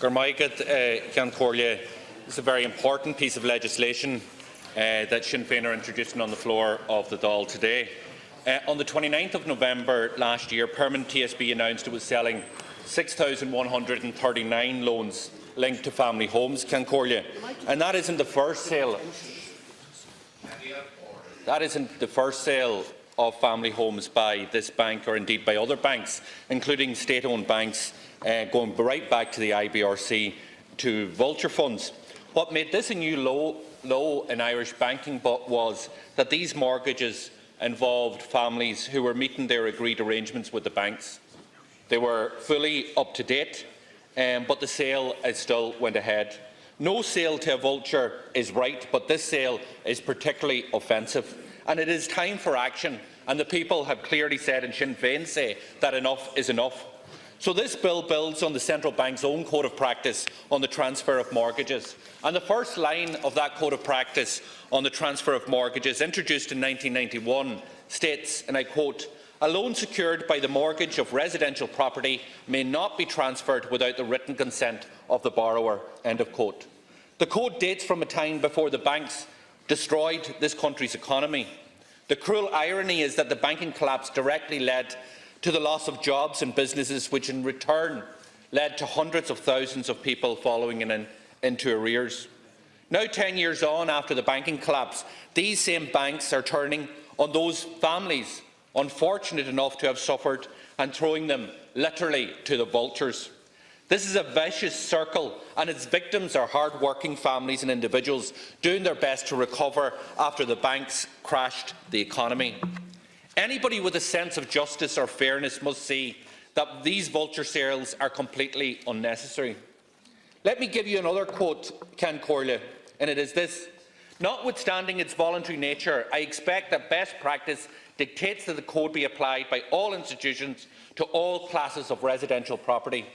This is a very important piece of legislation that Sinn Féin are introducing on the floor of the Dáil today. On the 29th of November last year, Permanent TSB announced it was selling 6,139 loans linked to family homes, and that isn't the first sale. That isn't the first sale of family homes by this bank, or indeed by other banks, including state-owned banks, going right back to the IBRC to vulture funds. What made this a new low in Irish banking was that these mortgages involved families who were meeting their agreed arrangements with the banks. They were fully up to date, but the sale still went ahead. No sale to a vulture is right, but this sale is particularly offensive. And it is time for action, and the people have clearly said, and Sinn Féin say, that enough is enough. So this bill builds on the Central Bank's own code of practice on the transfer of mortgages. And the first line of that code of practice on the transfer of mortgages, introduced in 1991, states, and I quote, "A loan secured by the mortgage of residential property may not be transferred without the written consent of the borrower." End of quote. The code dates from a time before the banks destroyed this country's economy. The cruel irony is that the banking collapse directly led to the loss of jobs and businesses, which in return led to hundreds of thousands of people falling into arrears. Now, 10 years on after the banking collapse, these same banks are turning on those families unfortunate enough to have suffered and throwing them literally to the vultures. This is a vicious circle, and its victims are hard-working families and individuals doing their best to recover after the banks crashed the economy. Anybody with a sense of justice or fairness must see that these vulture sales are completely unnecessary. Let me give you another quote, and it is this: "Notwithstanding its voluntary nature, I expect that best practice dictates that the code be applied by all institutions to all classes of residential property."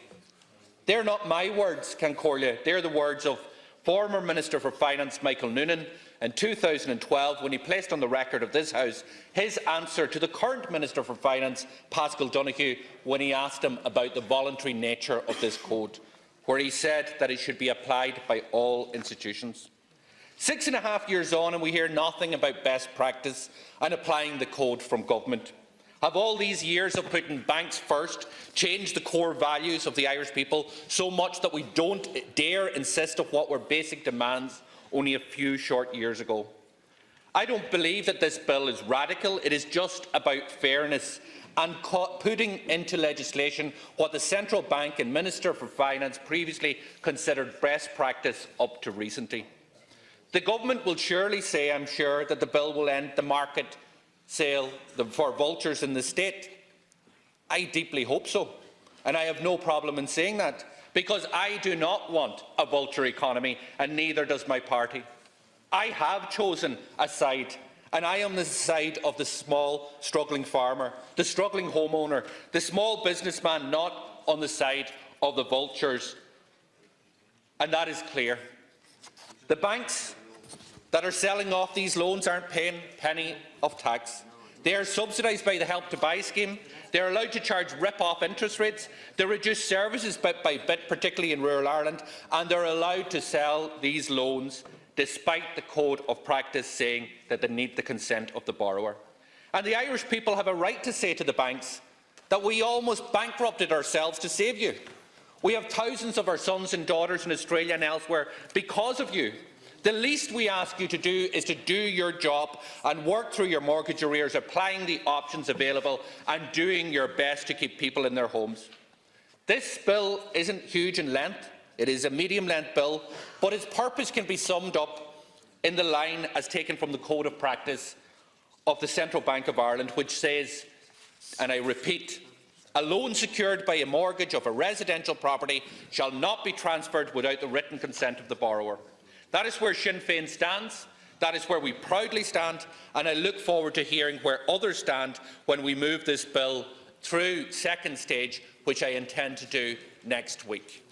They're not my words, they're the words of former Minister for Finance Michael Noonan in 2012, when he placed on the record of this House his answer to the current Minister for Finance, Paschal Donohoe, when he asked him about the voluntary nature of this code, where he said that it should be applied by all institutions. 6.5 years on, and we hear nothing about best practice and applying the code from government. Have all these years of putting banks first changed the core values of the Irish people so much that we don't dare insist on what were basic demands only a few short years ago? I don't believe that this bill is radical. It is just about fairness and putting into legislation what the Central Bank and Minister for Finance previously considered best practice up to recently. The government will surely say, I'm sure, that the bill will end the market sale for vultures in the state. I deeply hope so, and I have no problem in saying that, because I do not want a vulture economy, and neither does my party. I have chosen a side, and I am the side of the small, struggling farmer, the struggling homeowner, the small businessman, not on the side of the vultures. And that is clear. The banks that are selling off these loans aren't paying a penny of tax. They are subsidised by the Help to Buy scheme. They are allowed to charge rip-off interest rates. They reduce services bit by bit, particularly in rural Ireland, and they are allowed to sell these loans despite the code of practice saying that they need the consent of the borrower. And the Irish people have a right to say to the banks that we almost bankrupted ourselves to save you. We have thousands of our sons and daughters in Australia and elsewhere because of you. The least we ask you to do is to do your job and work through your mortgage arrears, applying the options available and doing your best to keep people in their homes. This bill isn't huge in length. It is a medium-length bill, but its purpose can be summed up in the line as taken from the Code of Practice of the Central Bank of Ireland, which says, and I repeat, "A loan secured by a mortgage of a residential property shall not be transferred without the written consent of the borrower." That is where Sinn Féin stands, that is where we proudly stand, and I look forward to hearing where others stand when we move this bill through second stage, which I intend to do next week.